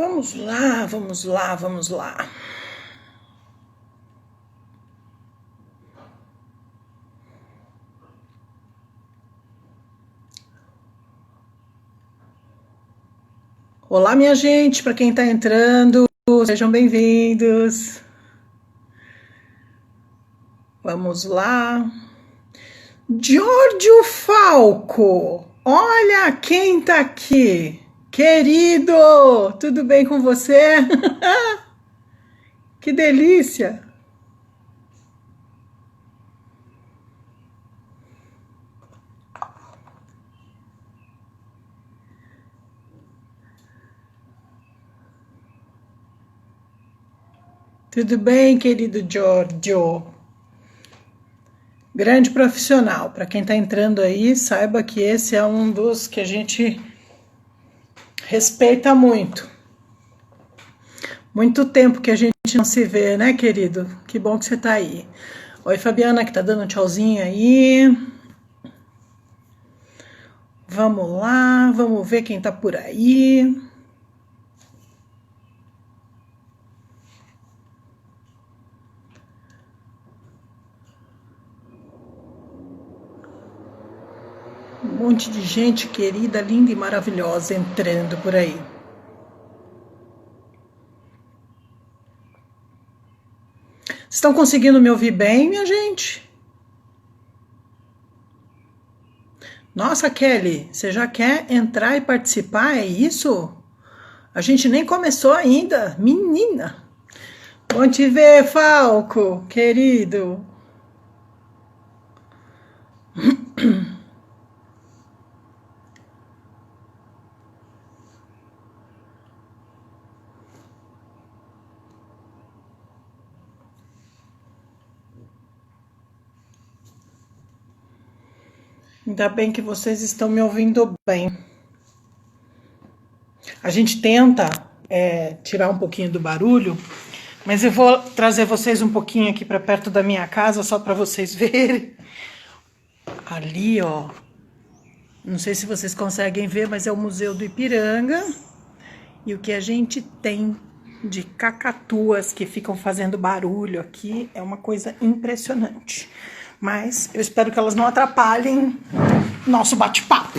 Vamos lá, vamos lá, vamos lá. Olá, minha gente, para quem está entrando, sejam bem-vindos. Vamos lá. Giorgio Falco, olha quem tá aqui. Querido, tudo bem com você? Que delícia. Tudo bem, querido Giorgio? Grande profissional. Para quem está entrando aí, saiba que esse é um dos que a gente respeita muito. Muito tempo que a gente não se vê, né, querido? Que bom que você está aí. Oi, Fabiana, que tá dando um tchauzinho aí. Vamos lá, vamos ver quem tá por aí. Um monte de gente querida, linda e maravilhosa entrando por aí. Estão conseguindo me ouvir bem, minha gente? Nossa, Kelly, você já quer entrar e participar? É isso? A gente nem começou ainda. Menina! Bom te ver, Falco, querido. Ainda bem que vocês estão me ouvindo bem. A gente tenta tirar um pouquinho do barulho, mas eu vou trazer vocês um pouquinho aqui para perto da minha casa, só para vocês verem. Ali, ó. Não sei se vocês conseguem ver, mas é o Museu do Ipiranga. E o que a gente tem de cacatuas que ficam fazendo barulho aqui é uma coisa impressionante. Mas eu espero que elas não atrapalhem nosso bate-papo.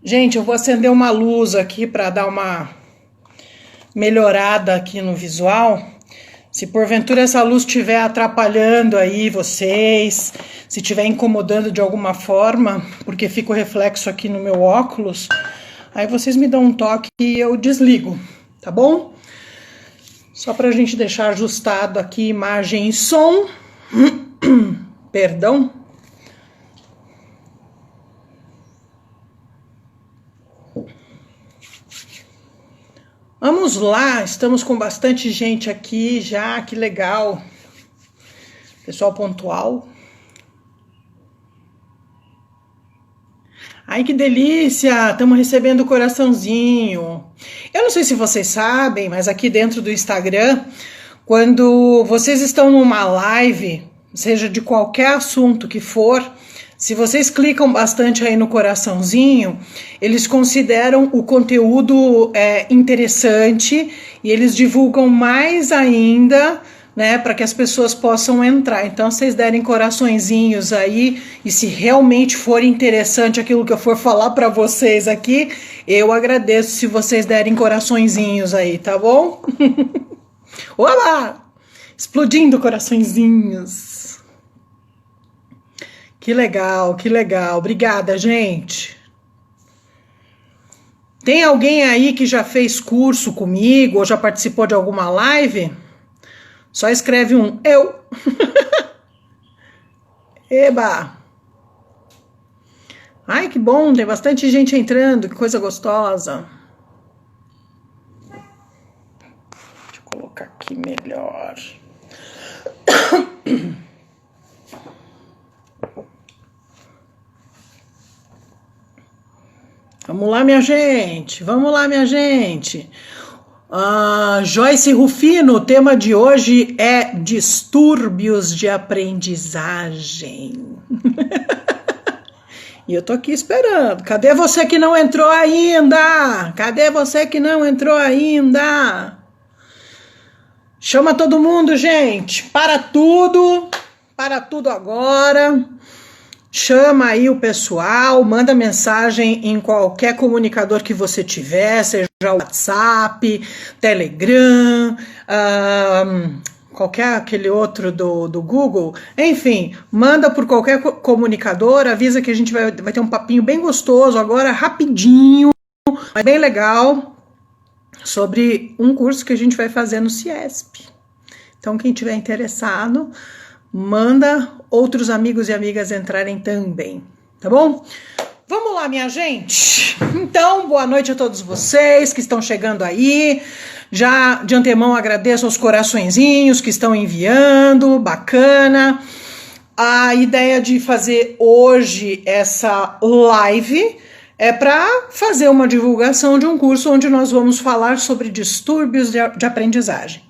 Gente, eu vou acender uma luz aqui para dar uma melhorada aqui no visual. Se porventura essa luz estiver atrapalhando aí vocês, se estiver incomodando de alguma forma, porque fica o reflexo aqui no meu óculos, aí vocês me dão um toque e eu desligo, tá bom? Só pra gente deixar ajustado aqui imagem e som. Perdão. Vamos lá, estamos com bastante gente aqui já, que legal. Pessoal pontual. Ai, que delícia, estamos recebendo coraçãozinho. Eu não sei se vocês sabem, mas aqui dentro do Instagram, quando vocês estão numa live, seja de qualquer assunto que for, se vocês clicam bastante aí no coraçãozinho, eles consideram o conteúdo interessante e eles divulgam mais ainda, né, para que as pessoas possam entrar. Então, se vocês derem coraçõezinhos aí e se realmente for interessante aquilo que eu for falar para vocês aqui, eu agradeço se vocês derem coraçõezinhos aí, tá bom? Olá! Explodindo coraçõezinhos. Que legal, que legal. Obrigada, gente. Tem alguém aí que já fez curso comigo ou já participou de alguma live? Só escreve um eu. Eba! Ai, que bom, tem bastante gente entrando, que coisa gostosa. Deixa eu colocar aqui melhor. Vamos lá, minha gente. Vamos lá, minha gente. Joyce Rufino, o tema de hoje é distúrbios de aprendizagem. E eu tô aqui esperando. Cadê você que não entrou ainda? Cadê você que não entrou ainda? Chama todo mundo, gente. Para tudo agora. Chama aí o pessoal, manda mensagem em qualquer comunicador que você tiver, seja WhatsApp, Telegram, qualquer aquele outro do Google, enfim, manda por qualquer comunicador, avisa que a gente vai ter um papinho bem gostoso agora, rapidinho, mas bem legal, sobre um curso que a gente vai fazer no CIESP. Então, quem tiver interessado, manda outros amigos e amigas entrarem também, tá bom? Vamos lá, minha gente. Então, boa noite a todos vocês que estão chegando aí. Já de antemão agradeço aos coraçõezinhos que estão enviando, bacana. A ideia de fazer hoje essa live é para fazer uma divulgação de um curso onde nós vamos falar sobre distúrbios de aprendizagem,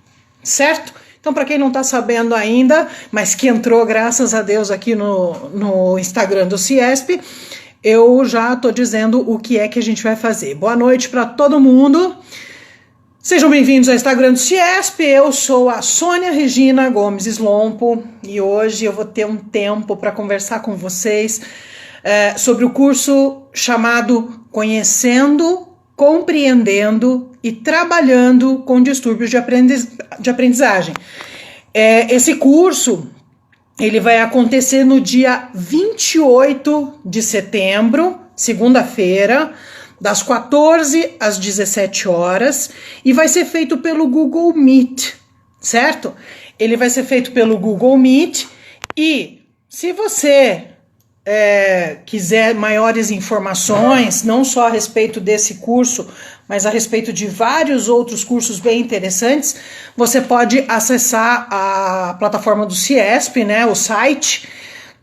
certo? Então, para quem não está sabendo ainda, mas que entrou, graças a Deus, aqui no Instagram do CIESP, eu já estou dizendo o que é que a gente vai fazer. Boa noite para todo mundo. Sejam bem-vindos ao Instagram do CIESP. Eu sou a Sônia Regina Gomes Slompo e hoje eu vou ter um tempo para conversar com vocês sobre o curso chamado Conhecendo, Compreendendo e Trabalhando com Distúrbios de Aprendizagem. Esse curso ele vai acontecer no dia 28 de setembro, segunda-feira, das 14 às 17 horas, e vai ser feito pelo Google Meet, certo? Ele vai ser feito pelo Google Meet, e se você quiser maiores informações, não só a respeito desse curso, mas a respeito de vários outros cursos bem interessantes, você pode acessar a plataforma do CIESP, né, o site,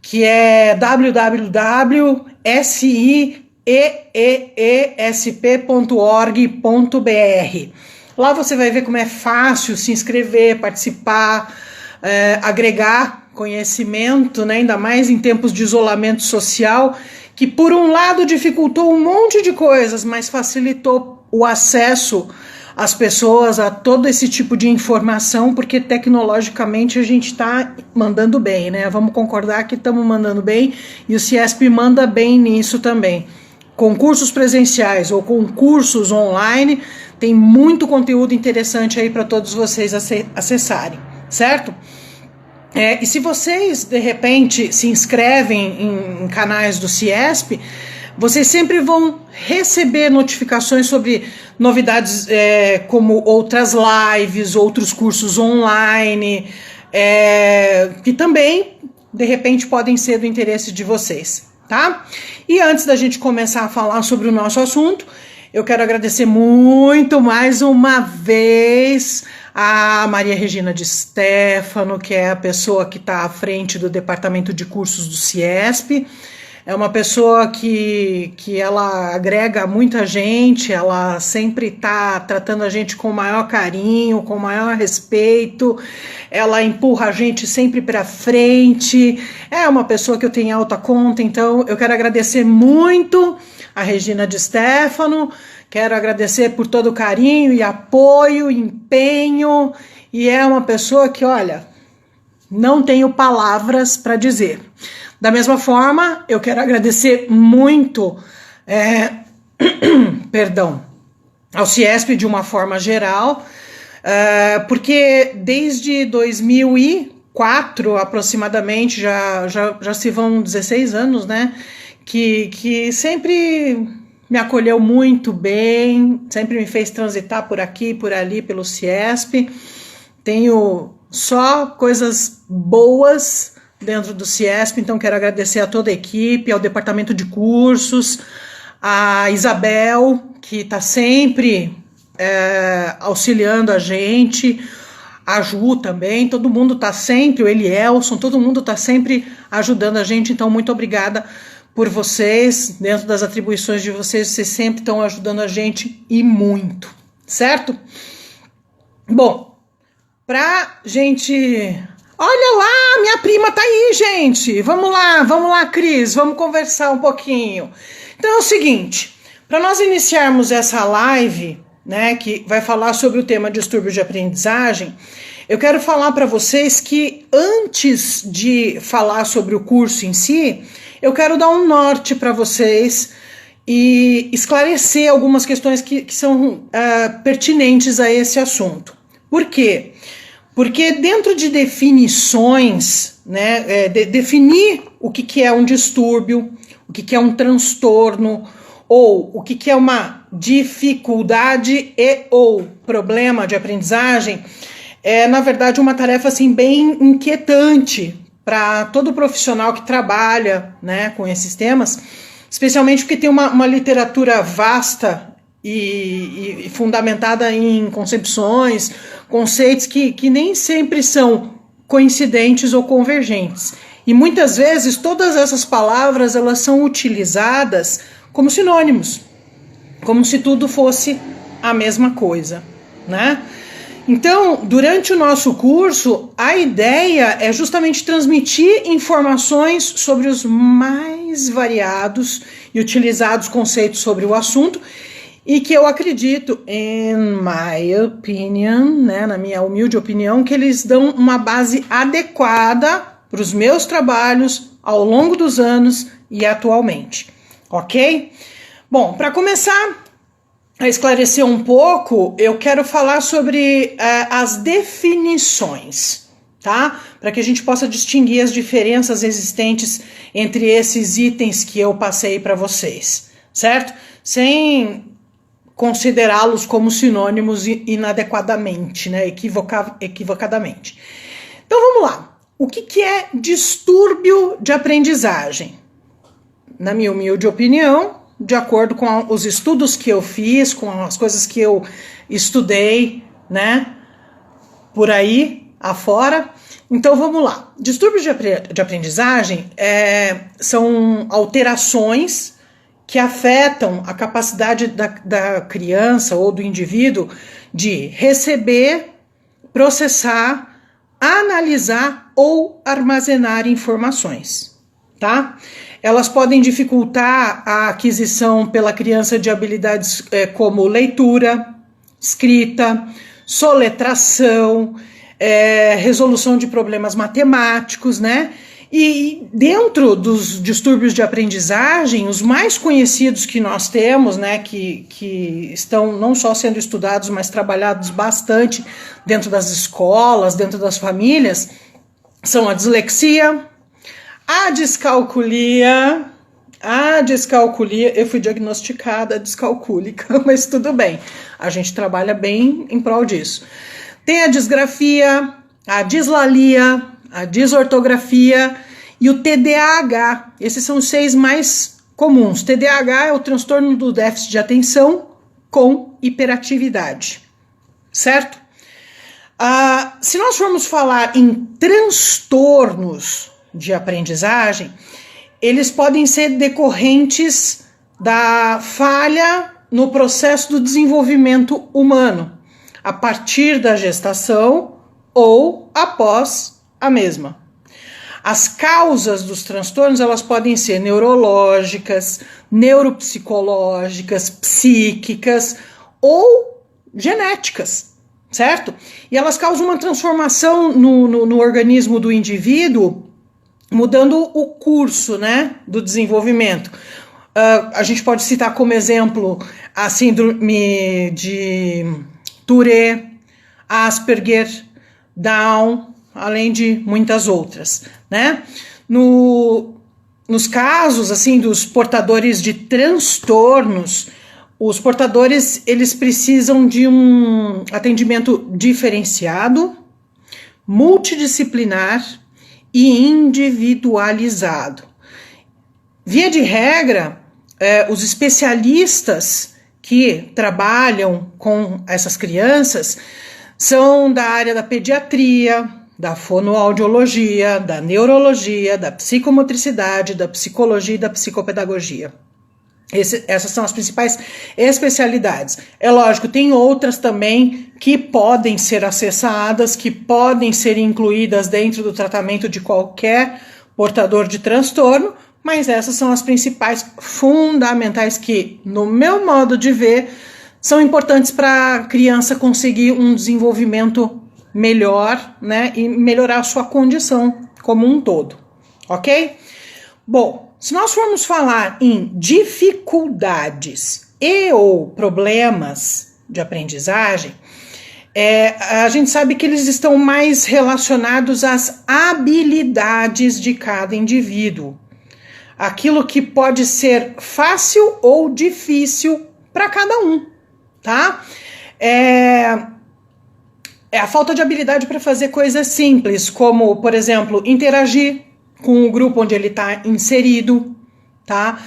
que é www.cieesp.org.br. Lá você vai ver como é fácil se inscrever, participar, agregar conhecimento, né, ainda mais em tempos de isolamento social, que por um lado dificultou um monte de coisas, mas facilitou o acesso às pessoas a todo esse tipo de informação, porque tecnologicamente a gente está mandando bem, né? Vamos concordar que estamos mandando bem e o CIESP manda bem nisso também. Com cursos presenciais ou com cursos online, tem muito conteúdo interessante aí para todos vocês acessarem, certo? E se vocês, de repente, se inscrevem em canais do CIESP, vocês sempre vão receber notificações sobre novidades como outras lives, outros cursos online, que também, de repente, podem ser do interesse de vocês, tá? E antes da gente começar a falar sobre o nosso assunto, eu quero agradecer muito mais uma vez a Maria Regina de Stefano, que é a pessoa que está à frente do departamento de cursos do CIESP. É uma pessoa que ela agrega muita gente, ela sempre está tratando a gente com o maior carinho, com o maior respeito, ela empurra a gente sempre para frente, é uma pessoa que eu tenho alta conta, então eu quero agradecer muito a Regina de Stefano, quero agradecer por todo o carinho e apoio, empenho, e é uma pessoa que, olha, não tenho palavras para dizer. Da mesma forma, eu quero agradecer muito, ao CIESP de uma forma geral, porque desde 2004 aproximadamente, já se vão 16 anos, né, que sempre me acolheu muito bem, sempre me fez transitar por aqui, por ali, pelo CIESP. Tenho só coisas boas dentro do CIESP, então quero agradecer a toda a equipe, ao departamento de cursos, a Isabel, que está sempre auxiliando a gente, a Ju também, todo mundo está sempre, o Elielson, todo mundo está sempre ajudando a gente, então muito obrigada por vocês, dentro das atribuições de vocês, vocês sempre estão ajudando a gente e muito, certo? Bom, pra gente... Olha lá, minha prima tá aí, aí, gente? Vamos lá, Cris, vamos conversar um pouquinho. Então é o seguinte, para nós iniciarmos essa live, né, que vai falar sobre o tema distúrbio de aprendizagem, eu quero falar para vocês que antes de falar sobre o curso em si, eu quero dar um norte para vocês e esclarecer algumas questões que são pertinentes a esse assunto. Por quê? Porque dentro de definições, né, definir o que é um distúrbio, o que é um transtorno, ou o que é uma dificuldade e ou problema de aprendizagem, é, na verdade, uma tarefa assim, bem inquietante para todo profissional que trabalha, né, com esses temas, especialmente porque tem uma literatura vasta e fundamentada em concepções, conceitos que nem sempre são coincidentes ou convergentes. E muitas vezes todas essas palavras elas são utilizadas como sinônimos, como se tudo fosse a mesma coisa, né? Então, durante o nosso curso, a ideia é justamente transmitir informações sobre os mais variados e utilizados conceitos sobre o assunto e que eu acredito, in my opinion, né, na minha humilde opinião, que eles dão uma base adequada para os meus trabalhos ao longo dos anos e atualmente, ok? Bom, para começar a esclarecer um pouco, eu quero falar sobre as definições, tá? Para que a gente possa distinguir as diferenças existentes entre esses itens que eu passei para vocês, certo? Sem considerá-los como sinônimos inadequadamente, né? Equivocadamente. Então vamos lá. O que é distúrbio de aprendizagem? Na minha humilde opinião, de acordo com os estudos que eu fiz, com as coisas que eu estudei, né, por aí afora. Então vamos lá. Distúrbios de aprendizagem são alterações que afetam a capacidade da criança ou do indivíduo de receber, processar, analisar ou armazenar informações, tá? Elas podem dificultar a aquisição pela criança de habilidades como leitura, escrita, soletração, resolução de problemas matemáticos, né? E dentro dos distúrbios de aprendizagem, os mais conhecidos que nós temos, né, que estão não só sendo estudados, mas trabalhados bastante dentro das escolas, dentro das famílias, são a dislexia, a descalculia, eu fui diagnosticada descalcúlica, mas tudo bem, a gente trabalha bem em prol disso. Tem a disgrafia, a dislalia, a desortografia e o TDAH. Esses são os 6 mais comuns. TDAH é o transtorno do déficit de atenção com hiperatividade, certo? Se nós formos falar em transtornos de aprendizagem, eles podem ser decorrentes da falha no processo do desenvolvimento humano, a partir da gestação ou após a mesma. As causas dos transtornos, elas podem ser neurológicas, neuropsicológicas, psíquicas ou genéticas, certo? E elas causam uma transformação no organismo do indivíduo, mudando o curso, né, do desenvolvimento. A gente pode citar como exemplo a síndrome de Tourette, Asperger, Down, além de muitas outras, né? Nos casos, assim, dos portadores de transtornos, os portadores, eles precisam de um atendimento diferenciado, multidisciplinar e individualizado. Via de regra, os especialistas que trabalham com essas crianças são da área da pediatria, da fonoaudiologia, da neurologia, da psicomotricidade, da psicologia e da psicopedagogia. Essas são as principais especialidades. É lógico, tem outras também que podem ser acessadas, que podem ser incluídas dentro do tratamento de qualquer portador de transtorno, mas essas são as principais fundamentais que, no meu modo de ver, são importantes para a criança conseguir um desenvolvimento melhor, né, e melhorar a sua condição como um todo, ok? Bom, se nós formos falar em dificuldades e ou problemas de aprendizagem, a gente sabe que eles estão mais relacionados às habilidades de cada indivíduo. Aquilo que pode ser fácil ou difícil para cada um, tá? É a falta de habilidade para fazer coisas simples, como, por exemplo, interagir com o grupo onde ele está inserido, tá?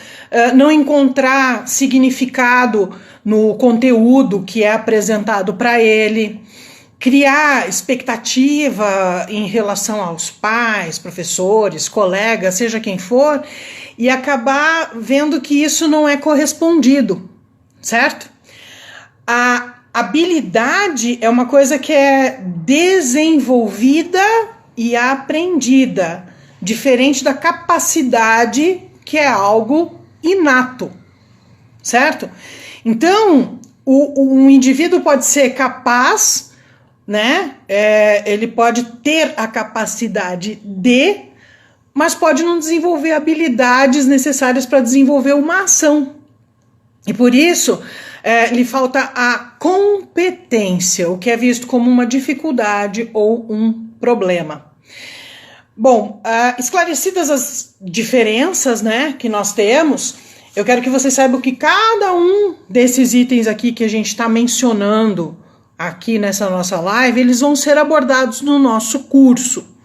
Não encontrar significado no conteúdo que é apresentado para ele, criar expectativa em relação aos pais, professores, colegas, seja quem for, e acabar vendo que isso não é correspondido, certo? A habilidade é uma coisa que é desenvolvida e aprendida, diferente da capacidade, que é algo inato, certo? Então, um indivíduo pode ser capaz, né? Ele pode ter a capacidade mas pode não desenvolver habilidades necessárias para desenvolver uma ação. E por isso, lhe falta a competência, o que é visto como uma dificuldade ou um problema. Bom, esclarecidas as diferenças, né, que nós temos, eu quero que vocês saibam que cada um desses itens aqui que a gente está mencionando aqui nessa nossa live, eles vão ser abordados no nosso curso.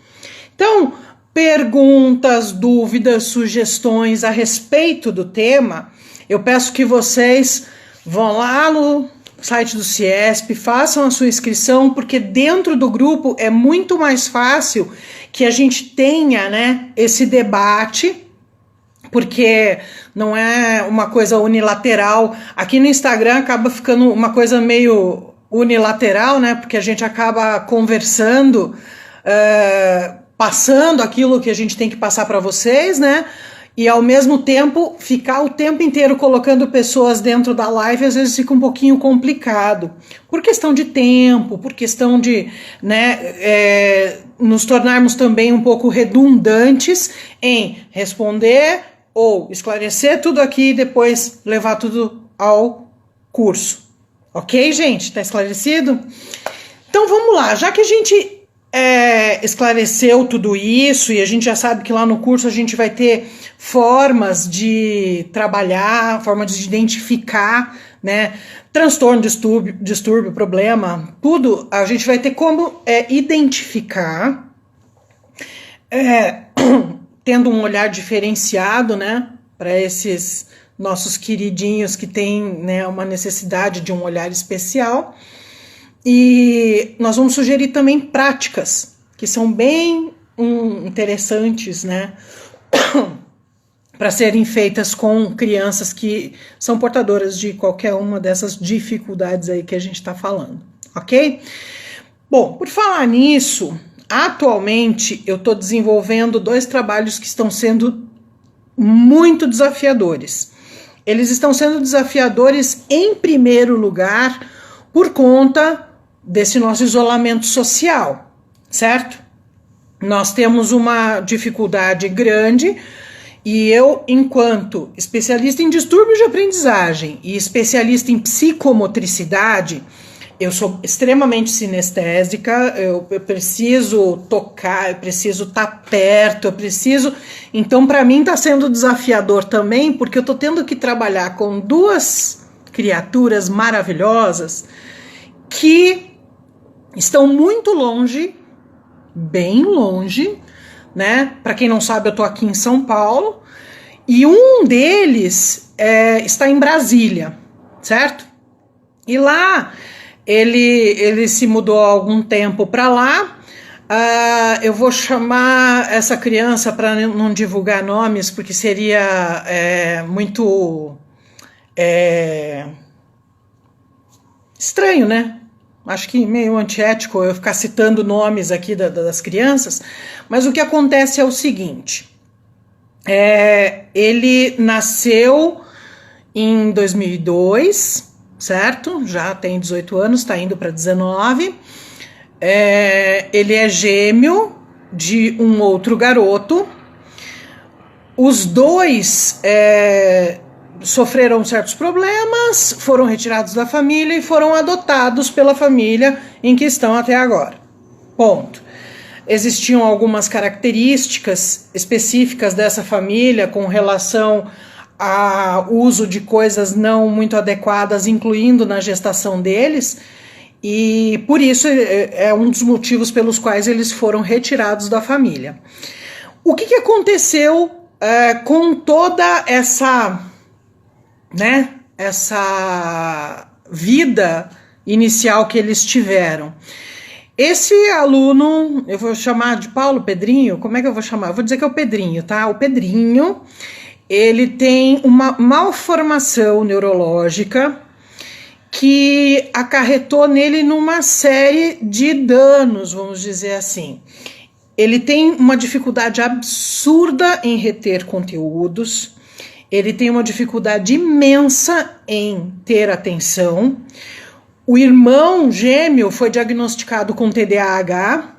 Então, perguntas, dúvidas, sugestões a respeito do tema, eu peço que vocês vão lá no site do CIESP, façam a sua inscrição, porque dentro do grupo é muito mais fácil que a gente tenha, né, esse debate, porque não é uma coisa unilateral. Aqui no Instagram acaba ficando uma coisa meio unilateral, né, porque a gente acaba conversando, passando aquilo que a gente tem que passar para vocês, né, e ao mesmo tempo ficar o tempo inteiro colocando pessoas dentro da live às vezes fica um pouquinho complicado, por questão de tempo, por questão de, né, nos tornarmos também um pouco redundantes em responder ou esclarecer tudo aqui e depois levar tudo ao curso. Ok, gente? Tá esclarecido? Então vamos lá, já que a gente esclareceu tudo isso e a gente já sabe que lá no curso a gente vai ter formas de trabalhar, formas de identificar, né, transtorno, distúrbio, problema, tudo a gente vai ter como identificar, tendo um olhar diferenciado, né, para esses nossos queridinhos que têm, né, uma necessidade de um olhar especial. E nós vamos sugerir também práticas que são bem interessantes, né, para serem feitas com crianças que são portadoras de qualquer uma dessas dificuldades aí que a gente está falando, ok? Bom, por falar nisso, atualmente eu estou desenvolvendo 2 trabalhos que estão sendo muito desafiadores. Eles estão sendo desafiadores em primeiro lugar por conta desse nosso isolamento social, certo? Nós temos uma dificuldade grande e eu, enquanto especialista em distúrbios de aprendizagem e especialista em psicomotricidade, eu sou extremamente sinestésica, eu preciso tocar, eu preciso estar perto, Então, para mim, está sendo desafiador também, porque eu estou tendo que trabalhar com 2 criaturas maravilhosas que estão muito longe, bem longe, né? Para quem não sabe, eu estou aqui em São Paulo, e um deles está em Brasília, certo? E lá, ele se mudou há algum tempo para lá. Eu vou chamar essa criança, para não divulgar nomes, porque seria muito estranho, né? Acho que meio antiético eu ficar citando nomes aqui das crianças, mas o que acontece é o seguinte: Ele nasceu em 2002, certo? Já tem 18 anos, está indo para 19. Ele é gêmeo de um outro garoto. Os dois sofreram certos problemas, foram retirados da família e foram adotados pela família em que estão até agora. Ponto. Existiam algumas características específicas dessa família com relação ao uso de coisas não muito adequadas, incluindo na gestação deles, e por isso é um dos motivos pelos quais eles foram retirados da família. O que aconteceu com toda essa vida inicial que eles tiveram? Esse aluno, eu vou chamar de Paulo Pedrinho, como é que eu vou chamar? Eu vou dizer que é o Pedrinho, tá? O Pedrinho, ele tem uma malformação neurológica que acarretou nele numa série de danos, vamos dizer assim. Ele tem uma dificuldade absurda em reter conteúdos, ele tem uma dificuldade imensa em ter atenção. O irmão gêmeo foi diagnosticado com TDAH,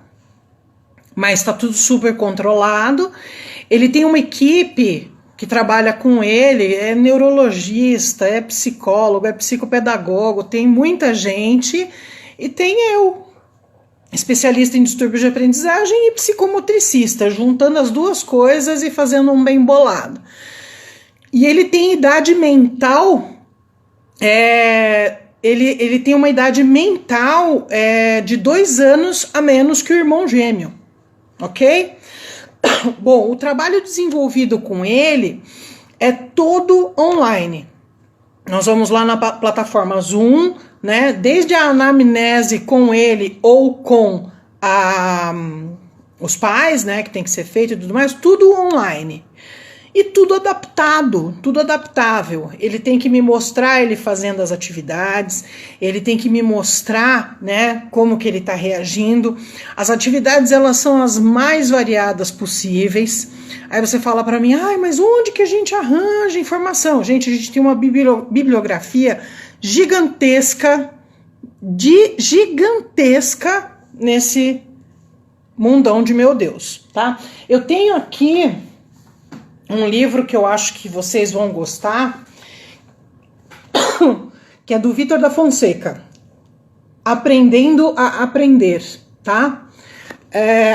mas está tudo super controlado. Ele tem uma equipe que trabalha com ele, é neurologista, é psicólogo, é psicopedagogo, tem muita gente, e tem eu, especialista em distúrbios de aprendizagem e psicomotricista, juntando as duas coisas e fazendo um bem bolado. E ele tem idade mental, ele tem uma idade mental de 2 anos a menos que o irmão gêmeo, ok? Bom, o trabalho desenvolvido com ele é todo online. Nós vamos lá na plataforma Zoom, né? Desde a anamnese com ele ou com os pais, né? Que tem que ser feito e tudo mais, tudo online. E tudo adaptado, tudo adaptável. Ele tem que me mostrar ele fazendo as atividades, ele tem que me mostrar, né, como que ele está reagindo. As atividades, elas são as mais variadas possíveis. Aí você fala para mim, mas onde que a gente arranja informação? Gente, a gente tem uma bibliografia gigantesca nesse mundão de meu Deus, tá? Eu tenho aqui um livro que eu acho que vocês vão gostar, que é do Vitor da Fonseca, Aprendendo a Aprender, tá?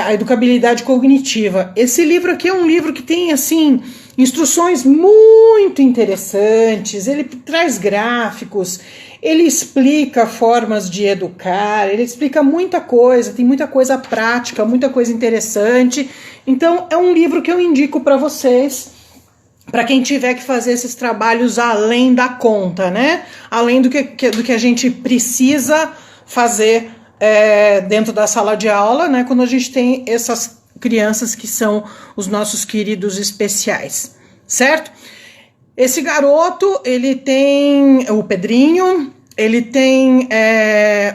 A educabilidade cognitiva. Esse livro aqui é um livro que tem, assim, instruções muito interessantes, ele traz gráficos, ele explica formas de educar, ele explica muita coisa, tem muita coisa prática, muita coisa interessante. Então é um livro que eu indico para vocês, para quem tiver que fazer esses trabalhos além da conta, né? Além do que a gente precisa fazer dentro da sala de aula, né? Quando a gente tem essas crianças que são os nossos queridos especiais, certo? Esse garoto, ele tem, o Pedrinho, ele tem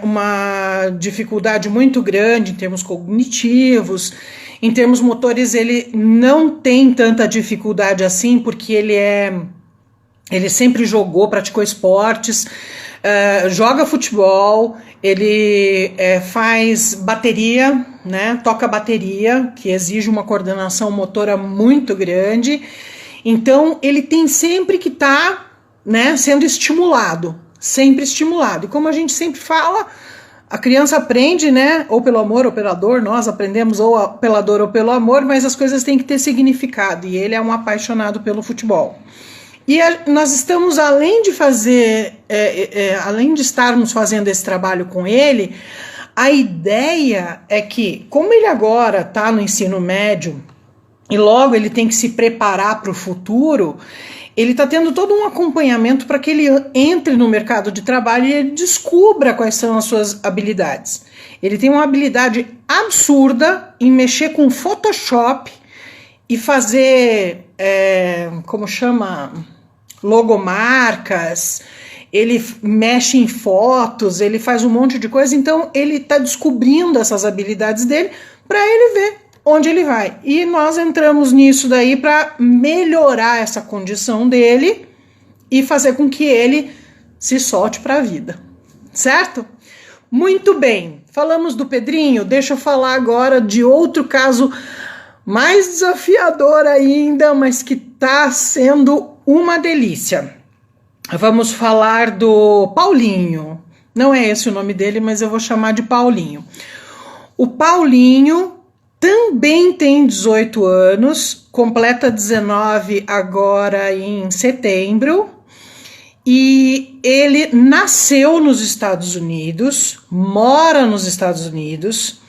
uma dificuldade muito grande em termos cognitivos. Em termos motores, ele não tem tanta dificuldade assim, porque ele sempre jogou, praticou esportes, joga futebol, ele faz bateria, né? Toca bateria, que exige uma coordenação motora muito grande. Então, ele tem sempre que estar, né, sendo estimulado, sempre estimulado. E como a gente sempre fala, a criança aprende, né, ou pelo amor ou pela dor, nós aprendemos ou pela dor ou pelo amor, mas as coisas têm que ter significado, e ele é um apaixonado pelo futebol. E nós estamos, além de estarmos fazendo esse trabalho com ele, a ideia é que, como ele agora está no ensino médio, e logo ele tem que se preparar para o futuro, ele está tendo todo um acompanhamento para que ele entre no mercado de trabalho e ele descubra quais são as suas habilidades. Ele tem uma habilidade absurda em mexer com Photoshop e fazer, logomarcas, ele mexe em fotos, ele faz um monte de coisa, então ele está descobrindo essas habilidades dele para ele ver onde ele vai. E nós entramos nisso daí para melhorar essa condição dele e fazer com que ele se solte para a vida, certo? Muito bem, falamos do Pedrinho, deixa eu falar agora de outro caso mais desafiador ainda, mas que está sendo uma delícia. Vamos falar do Paulinho. Não é esse o nome dele, mas eu vou chamar de Paulinho. O Paulinho também tem 18 anos, completa 19 agora em setembro, e ele nasceu nos Estados Unidos, mora nos Estados Unidos,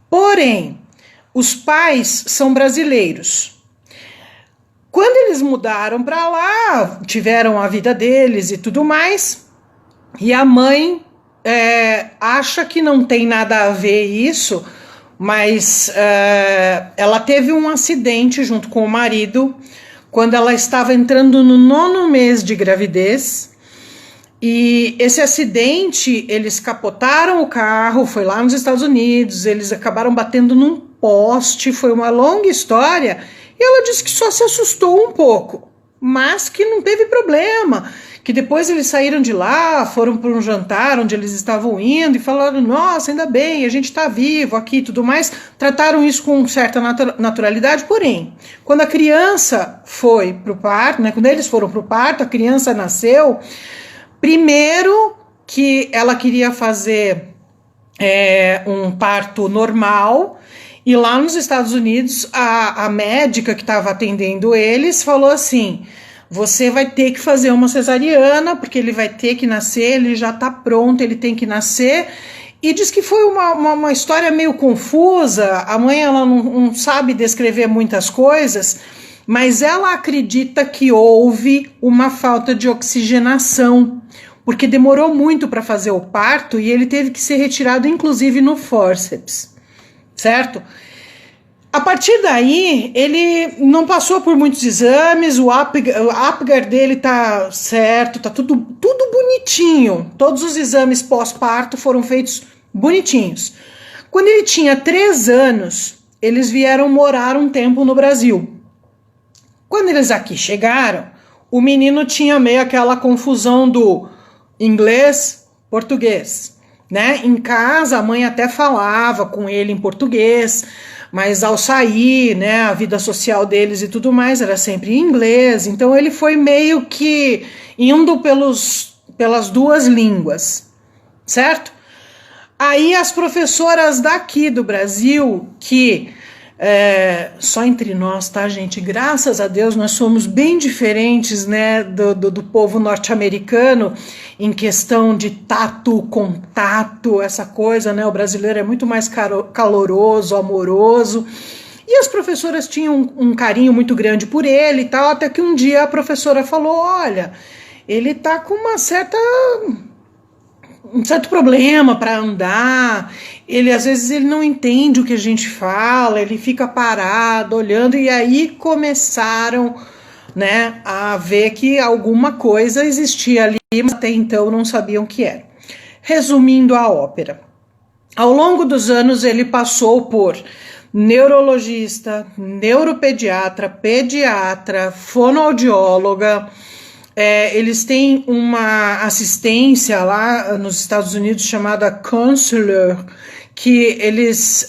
porém, os pais são brasileiros. Quando eles mudaram para lá, tiveram a vida deles e tudo mais, e a mãe acha que não tem nada a ver isso, mas ela teve um acidente junto com o marido quando ela estava entrando no 9º mês de gravidez, e esse acidente, eles capotaram o carro, foi lá nos Estados Unidos, eles acabaram batendo num poste, foi uma longa história, e ela disse que só se assustou um pouco, mas que não teve problema, que depois eles saíram de lá, foram para um jantar onde eles estavam indo e falaram, nossa, ainda bem, a gente está vivo aqui e tudo mais, trataram isso com certa naturalidade, porém, quando a criança foi para o parto, né, quando eles foram para o parto, a criança nasceu, primeiro que ela queria fazer um parto normal, e lá nos Estados Unidos, a médica que estava atendendo eles falou assim, você vai ter que fazer uma cesariana, porque ele vai ter que nascer, ele já está pronto, ele tem que nascer. E diz que foi uma história meio confusa, a mãe ela não sabe descrever muitas coisas, mas ela acredita que houve uma falta de oxigenação, porque demorou muito para fazer o parto e ele teve que ser retirado, inclusive no fórceps, certo? A partir daí, ele não passou por muitos exames, o Apgar dele tá certo, tá tudo bonitinho. Todos os exames pós-parto foram feitos bonitinhos. Quando ele tinha 3 anos, eles vieram morar um tempo no Brasil. Quando eles aqui chegaram, o menino tinha meio aquela confusão do inglês, português, né? Em casa, a mãe até falava com ele em português, mas ao sair, né, a vida social deles e tudo mais era sempre em inglês, então ele foi meio que indo pelas 2 línguas, certo? Aí as professoras daqui do Brasil, que só entre nós, tá, gente? Graças a Deus nós somos bem diferentes, né, do povo norte-americano em questão de tato, contato, essa coisa, né? O brasileiro é muito mais caloroso, amoroso. E as professoras tinham um carinho muito grande por ele e tal, até que um dia a professora falou, olha, ele tá com um certo problema para andar, ele às vezes ele não entende o que a gente fala, ele fica parado olhando, e aí começaram, né, a ver que alguma coisa existia ali, mas até então não sabiam o que era. Resumindo a ópera, ao longo dos anos ele passou por neurologista, neuropediatra, pediatra, fonoaudióloga. Eles têm uma assistência lá nos Estados Unidos chamada counselor, que eles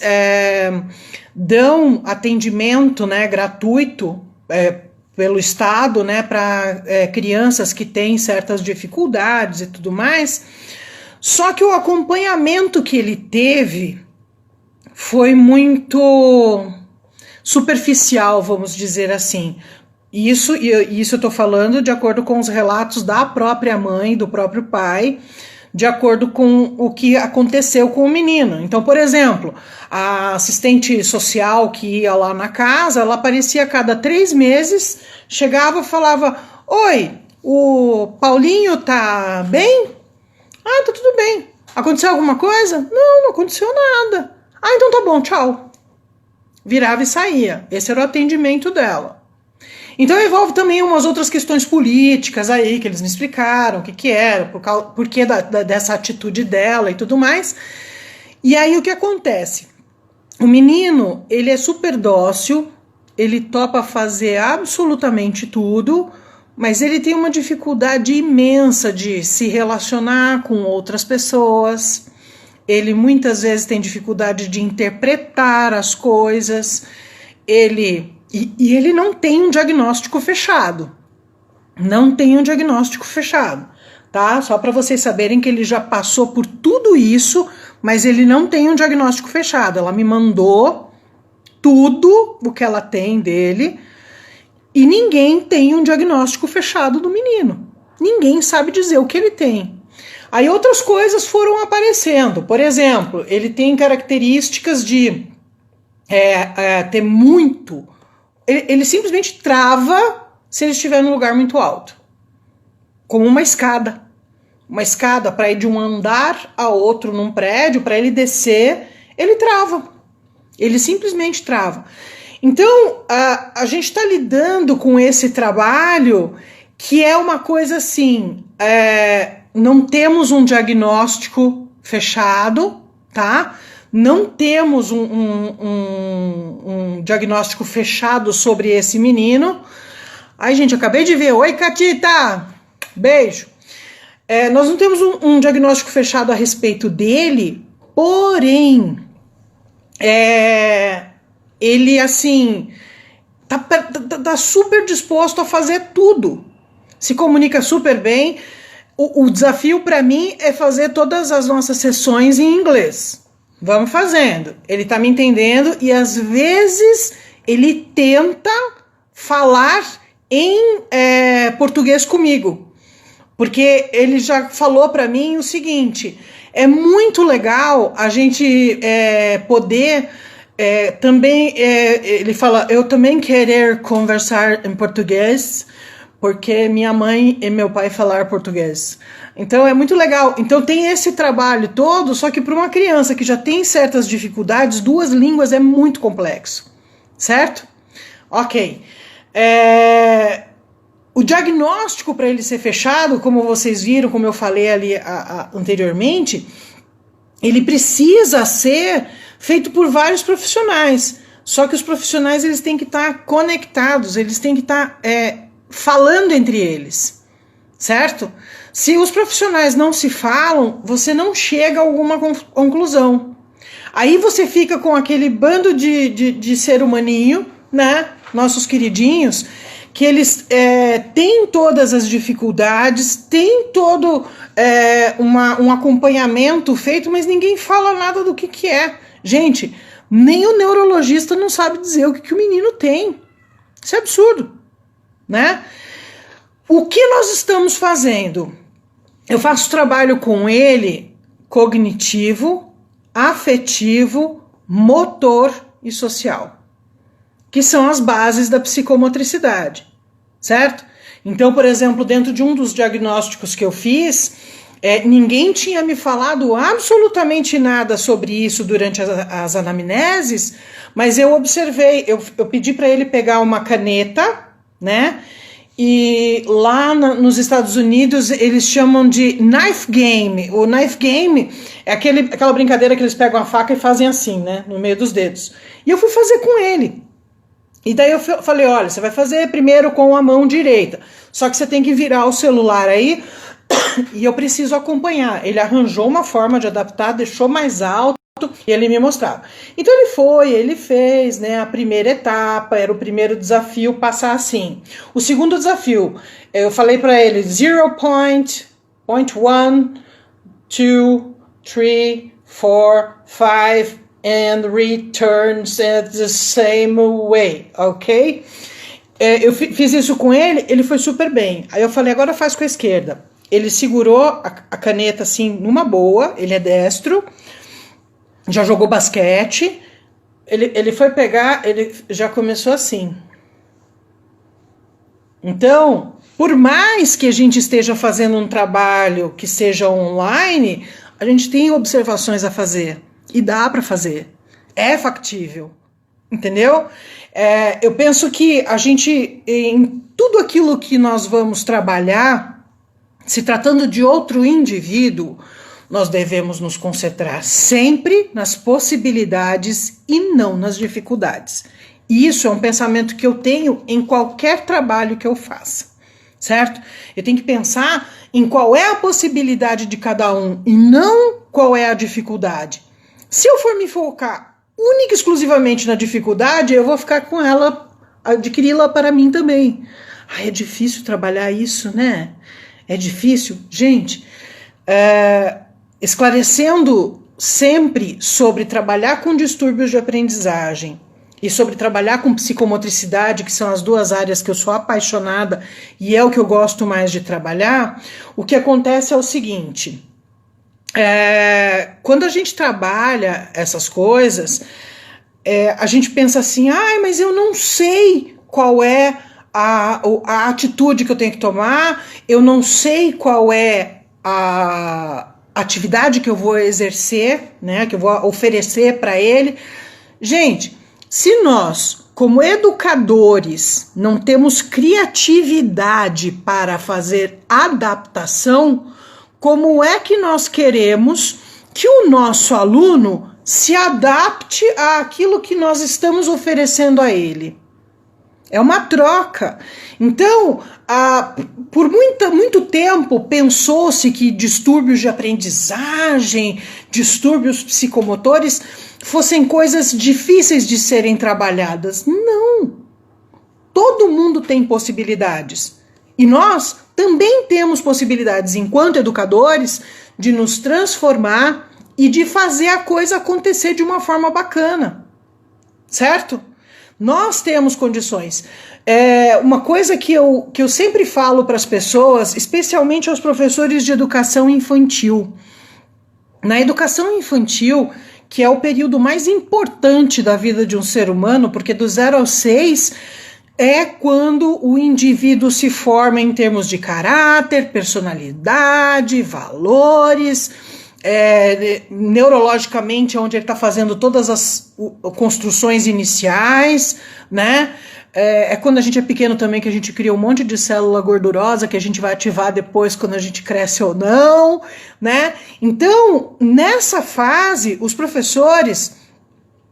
dão atendimento, né, gratuito pelo Estado, né, para crianças que têm certas dificuldades e tudo mais. Só que o acompanhamento que ele teve foi muito superficial, vamos dizer assim. Isso eu estou falando de acordo com os relatos da própria mãe, do próprio pai, de acordo com o que aconteceu com o menino. Então, por exemplo, a assistente social que ia lá na casa, ela aparecia a cada 3 meses, chegava e falava, oi, o Paulinho tá bem? Ah, tá tudo bem. Aconteceu alguma coisa? Não aconteceu nada. Ah, então tá bom, tchau. Virava e saía. Esse era o atendimento dela. Então envolve também umas outras questões políticas aí, que eles me explicaram o que era, por que dessa atitude dela e tudo mais. E aí o que acontece? O menino, ele é super dócil, ele topa fazer absolutamente tudo, mas ele tem uma dificuldade imensa de se relacionar com outras pessoas. Ele muitas vezes tem dificuldade de interpretar as coisas. E ele não tem um diagnóstico fechado. Não tem um diagnóstico fechado, tá? Só para vocês saberem que ele já passou por tudo isso, mas ele não tem um diagnóstico fechado. Ela me mandou tudo o que ela tem dele e ninguém tem um diagnóstico fechado do menino. Ninguém sabe dizer o que ele tem. Aí outras coisas foram aparecendo. Por exemplo, ele tem características de ter muito... Ele simplesmente trava se ele estiver num lugar muito alto. Como uma escada. Uma escada para ir de um andar a outro num prédio, para ele descer, ele trava. Ele simplesmente trava. Então, a gente está lidando com esse trabalho que é uma coisa assim, não temos um diagnóstico fechado, tá? Não temos um diagnóstico fechado sobre esse menino. Ai, gente, acabei de ver. Oi, Catita! Beijo. Nós não temos um diagnóstico fechado a respeito dele, porém, ele, assim, tá super disposto a fazer tudo. Se comunica super bem. O desafio para mim é fazer todas as nossas sessões em inglês. Vamos fazendo. Ele tá me entendendo e às vezes ele tenta falar em português comigo. Porque ele já falou para mim o seguinte: é muito legal a gente poder também, ele fala, eu também querer conversar em português, porque minha mãe e meu pai falam português. Então é muito legal. Então tem esse trabalho todo, só que para uma criança que já tem certas dificuldades, 2 línguas é muito complexo, certo? Ok. O diagnóstico para ele ser fechado, como vocês viram, como eu falei ali anteriormente, ele precisa ser feito por vários profissionais. Só que os profissionais eles têm que estar conectados, eles têm que estar falando entre eles, certo? Se os profissionais não se falam, você não chega a alguma conclusão. Aí você fica com aquele bando de ser humaninho, né? Nossos queridinhos, que eles têm todas as dificuldades, têm todo um acompanhamento feito, mas ninguém fala nada do que é. Gente, nem o neurologista não sabe dizer o que o menino tem. Isso é absurdo, né? O que nós estamos fazendo? Eu faço trabalho com ele cognitivo, afetivo, motor e social, que são as bases da psicomotricidade, certo? Então, por exemplo, dentro de um dos diagnósticos que eu fiz, ninguém tinha me falado absolutamente nada sobre isso durante as anamneses, mas eu observei, eu pedi para ele pegar uma caneta, né? E lá nos Estados Unidos eles chamam de knife game. O knife game é aquela brincadeira que eles pegam a faca e fazem assim, né? No meio dos dedos. E eu fui fazer com ele. E daí eu falei, olha, você vai fazer primeiro com a mão direita, só que você tem que virar o celular aí e eu preciso acompanhar. Ele arranjou uma forma de adaptar, deixou mais alto e ele me mostrava. Então ele fez, né, a primeira etapa, era o primeiro desafio, passar assim. O segundo desafio, eu falei para ele 0.1, 2, 3, 4, 5 and returns at the same way, ok? Eu fiz isso com ele, ele foi super bem. Aí eu falei, agora faz com a esquerda. Ele segurou a caneta assim, numa boa, ele é destro, já jogou basquete, ele foi pegar, ele já começou assim. Então, por mais que a gente esteja fazendo um trabalho que seja online, a gente tem observações a fazer. E dá para fazer. É factível. Entendeu? Eu penso que a gente, em tudo aquilo que nós vamos trabalhar, se tratando de outro indivíduo, nós devemos nos concentrar sempre nas possibilidades e não nas dificuldades. E isso é um pensamento que eu tenho em qualquer trabalho que eu faça, certo? Eu tenho que pensar em qual é a possibilidade de cada um e não qual é a dificuldade. Se eu for me focar única e exclusivamente na dificuldade, eu vou ficar com ela, adquiri-la para mim também. É difícil trabalhar isso, né? É difícil. Gente, esclarecendo sempre sobre trabalhar com distúrbios de aprendizagem e sobre trabalhar com psicomotricidade, que são as duas áreas que eu sou apaixonada e é o que eu gosto mais de trabalhar, o que acontece é o seguinte, quando a gente trabalha essas coisas, a gente pensa assim, mas eu não sei qual é a atitude que eu tenho que tomar, eu não sei qual é a atividade que eu vou exercer, né, que eu vou oferecer para ele. Gente, se nós, como educadores, não temos criatividade para fazer adaptação, como é que nós queremos que o nosso aluno se adapte àquilo que nós estamos oferecendo a ele? É uma troca. Então, por muito tempo, pensou-se que distúrbios de aprendizagem, distúrbios psicomotores, fossem coisas difíceis de serem trabalhadas. Não. Todo mundo tem possibilidades. E nós também temos possibilidades, enquanto educadores, de nos transformar e de fazer a coisa acontecer de uma forma bacana. Certo? Nós temos condições. Uma coisa que eu sempre falo para as pessoas, especialmente aos professores de educação infantil. Na educação infantil, que é o período mais importante da vida de um ser humano, porque do 0 aos 6 é quando o indivíduo se forma em termos de caráter, personalidade, valores, neurologicamente, onde ele está fazendo todas as construções iniciais, né? É quando a gente é pequeno também que a gente cria um monte de célula gordurosa que a gente vai ativar depois quando a gente cresce ou não, né? Então, nessa fase, os professores,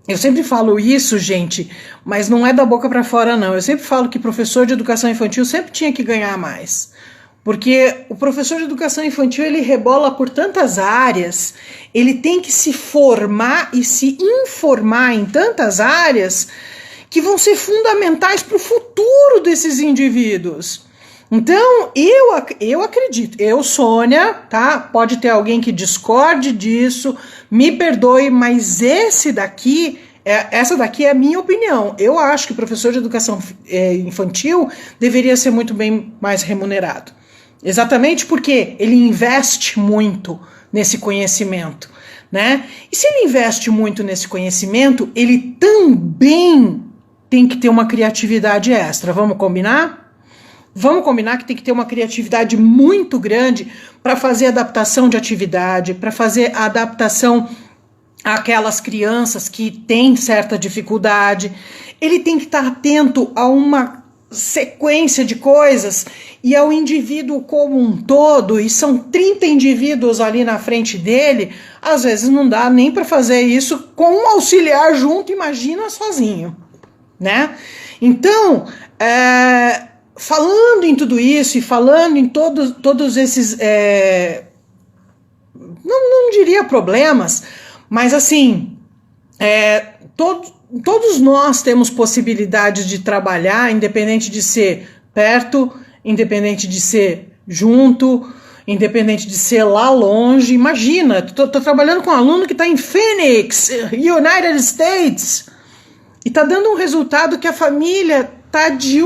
eu sempre falo isso, gente, mas não é da boca para fora, não. Eu sempre falo que professor de educação infantil sempre tinha que ganhar mais. Porque o professor de educação infantil, ele rebola por tantas áreas, ele tem que se formar e se informar em tantas áreas que vão ser fundamentais para o futuro desses indivíduos. Então, eu acredito, Sônia, tá? Pode ter alguém que discorde disso, me perdoe, mas essa daqui é a minha opinião. Eu acho que o professor de educação infantil deveria ser muito bem mais remunerado. Exatamente porque ele investe muito nesse conhecimento, né? E se ele investe muito nesse conhecimento, ele também tem que ter uma criatividade extra. Vamos combinar? Vamos combinar que tem que ter uma criatividade muito grande para fazer adaptação de atividade, para fazer a adaptação àquelas crianças que têm certa dificuldade. Ele tem que estar atento a uma sequência de coisas e ao indivíduo como um todo, e são 30 indivíduos ali na frente dele, às vezes não dá nem para fazer isso com um auxiliar junto, imagina sozinho, né? Então, falando em tudo isso e falando em todos esses, não diria problemas, mas assim, todos nós temos possibilidade de trabalhar, independente de ser perto, independente de ser junto, independente de ser lá longe. Imagina, tô trabalhando com um aluno que está em Phoenix, United States, e está dando um resultado que a família está de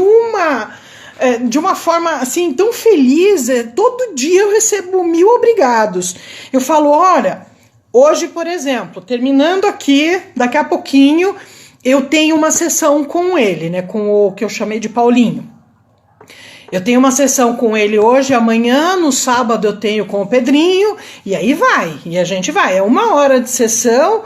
uma forma assim tão feliz. Todo dia eu recebo 1000 obrigados. Eu falo, olha, hoje, por exemplo, terminando aqui, daqui a pouquinho, eu tenho uma sessão com ele, né, com o que eu chamei de Paulinho. Eu tenho uma sessão com ele hoje, amanhã, no sábado eu tenho com o Pedrinho, e aí vai, e a gente vai. É 1 hora de sessão,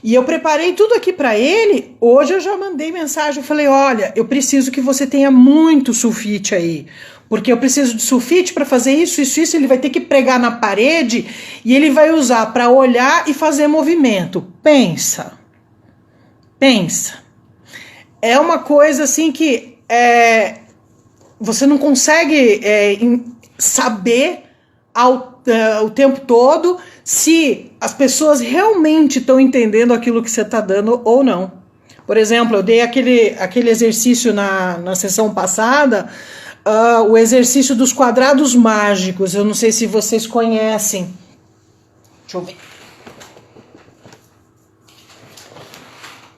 e eu preparei tudo aqui para ele. Hoje eu já mandei mensagem, falei, olha, eu preciso que você tenha muito sulfite aí, porque eu preciso de sulfite para fazer isso, ele vai ter que pregar na parede, e ele vai usar para olhar e fazer movimento. Pensa. É uma coisa assim que você não consegue saber o tempo todo se as pessoas realmente estão entendendo aquilo que você está dando ou não. Por exemplo, eu dei aquele exercício na sessão passada, o exercício dos quadrados mágicos. Eu não sei se vocês conhecem. Deixa eu ver.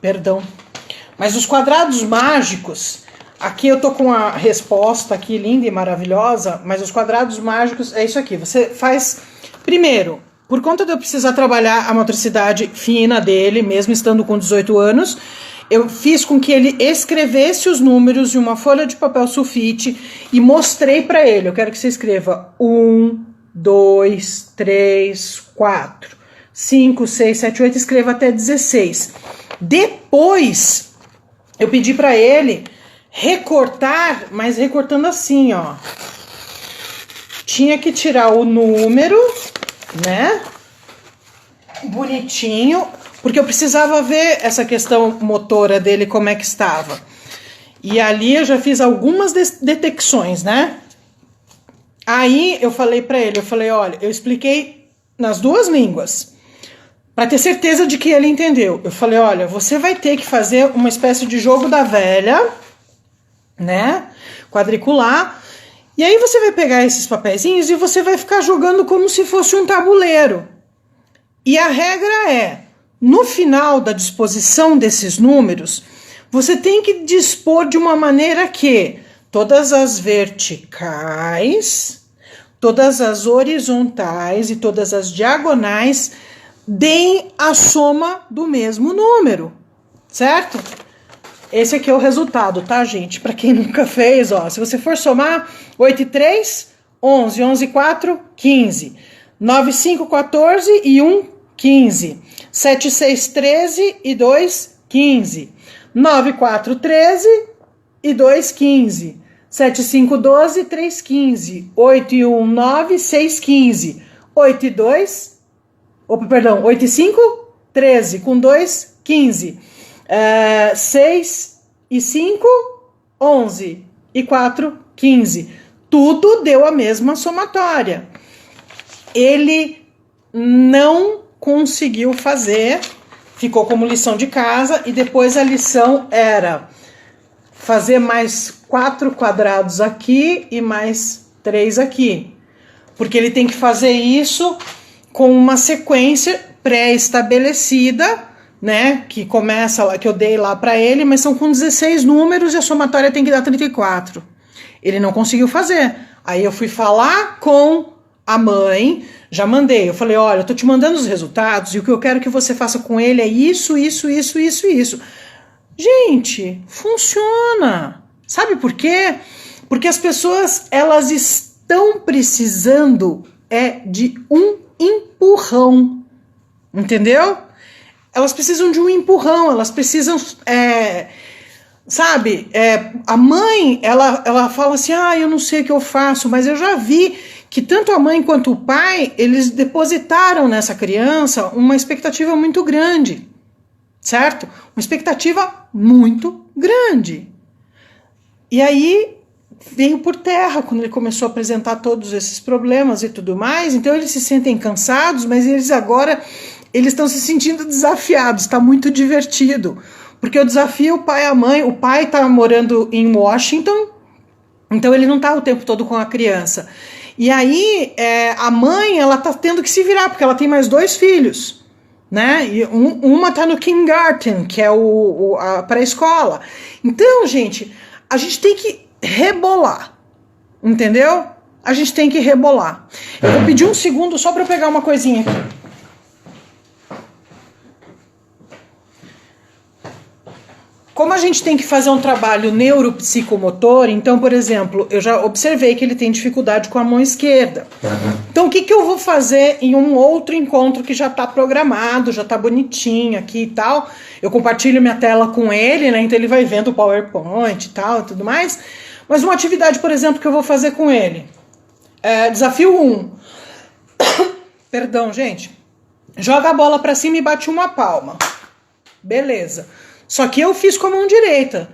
Perdão. Mas os quadrados mágicos, aqui eu tô com a resposta aqui linda e maravilhosa, mas os quadrados mágicos é isso aqui. Você faz, primeiro, por conta de eu precisar trabalhar a motricidade fina dele, mesmo estando com 18 anos, eu fiz com que ele escrevesse os números em uma folha de papel sulfite e mostrei para ele. Eu quero que você escreva 1, 2, 3, 4, 5, 6, 7, 8, escreva até 16. Depois, eu pedi para ele recortar, mas recortando assim, ó. Tinha que tirar o número, né? Bonitinho, porque eu precisava ver essa questão motora dele, como é que estava. E ali eu já fiz algumas detecções, né? Aí eu falei para ele, olha, eu expliquei nas 2 línguas, para ter certeza de que ele entendeu. Eu falei, olha, você vai ter que fazer uma espécie de jogo da velha, né? Quadricular. E aí você vai pegar esses papeizinhos e você vai ficar jogando como se fosse um tabuleiro. E a regra é, no final da disposição desses números, você tem que dispor de uma maneira que todas as verticais, todas as horizontais e todas as diagonais deem a soma do mesmo número, certo? Esse aqui é o resultado, tá, gente? Para quem nunca fez, ó, se você for somar 8 e 3, 11, 11 e 4, 15, 9 e 5, 14 e 1, 15, 7 e 6, 13 e 2, 15, 9 e 4, 13 e 2, 15, 7 e 5, 12, 3, 15, 8 e 1, 9, 6, 15, 8 e 2, 8 e 5, 13, com 2, 15, 6 e 5, 11 e 4, 15. Tudo deu a mesma somatória. Ele não conseguiu fazer, ficou como lição de casa, e depois a lição era fazer mais 4 quadrados aqui e mais 3 aqui. Porque ele tem que fazer isso com uma sequência pré-estabelecida, né, que começa lá, que eu dei lá para ele, mas são com 16 números e a somatória tem que dar 34. Ele não conseguiu fazer. Aí eu fui falar com a mãe, já mandei, eu falei, olha, eu tô te mandando os resultados e o que eu quero que você faça com ele é isso, isso, isso, isso, isso. Gente, funciona. Sabe por quê? Porque as pessoas, elas estão precisando de um empurrão, entendeu? Elas precisam de um empurrão, elas precisam, sabe, a mãe, ela fala assim, eu não sei o que eu faço, mas eu já vi que tanto a mãe quanto o pai, eles depositaram nessa criança uma expectativa muito grande, certo? Uma expectativa muito grande. E aí veio por terra quando ele começou a apresentar todos esses problemas e tudo mais. Então eles se sentem cansados, mas eles agora estão se sentindo desafiados. Está muito divertido, porque eu desafio o pai e a mãe. O pai está morando em Washington, então ele não está o tempo todo com a criança. E aí a mãe, ela está tendo que se virar, porque ela tem mais 2 filhos, né? E uma está no kindergarten, que é a pré-escola. Então, gente, a gente tem que rebolar, entendeu? A gente tem que rebolar. Eu vou pedir um segundo só para eu pegar uma coisinha aqui. como a gente tem que fazer um trabalho neuropsicomotor, então, por exemplo, eu já observei que ele tem dificuldade com a mão esquerda. Então, o que eu vou fazer em um outro encontro que já está programado, já está bonitinho aqui e tal? Eu compartilho minha tela com ele, né? Então ele vai vendo o PowerPoint e tal e tudo mais. Mas uma atividade, por exemplo, que eu vou fazer com ele. Desafio 1. Perdão, gente. Joga a bola para cima e bate uma palma. Beleza. Só que eu fiz com a mão direita.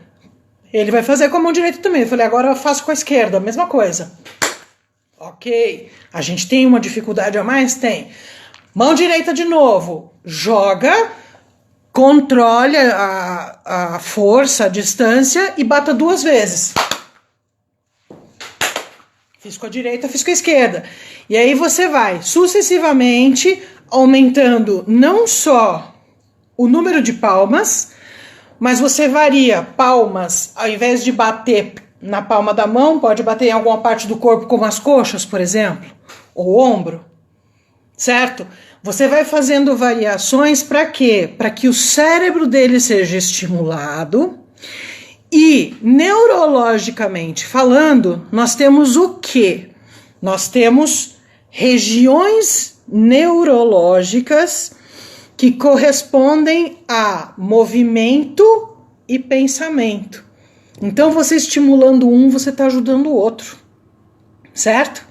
Ele vai fazer com a mão direita também. Eu falei, agora eu faço com a esquerda, a mesma coisa. Ok. A gente tem uma dificuldade a mais? Tem. Mão direita de novo. Joga, controle a força, a distância e bata 2 vezes. Fiz com a direita, fiz com a esquerda. E aí você vai sucessivamente aumentando não só o número de palmas, mas você varia palmas, ao invés de bater na palma da mão, pode bater em alguma parte do corpo, como as coxas, por exemplo, ou o ombro, certo? Você vai fazendo variações para quê? Para que o cérebro dele seja estimulado e, neurologicamente falando, nós temos o quê? Nós temos regiões neurológicas que correspondem a movimento e pensamento. Então, você estimulando um, você está ajudando o outro, certo?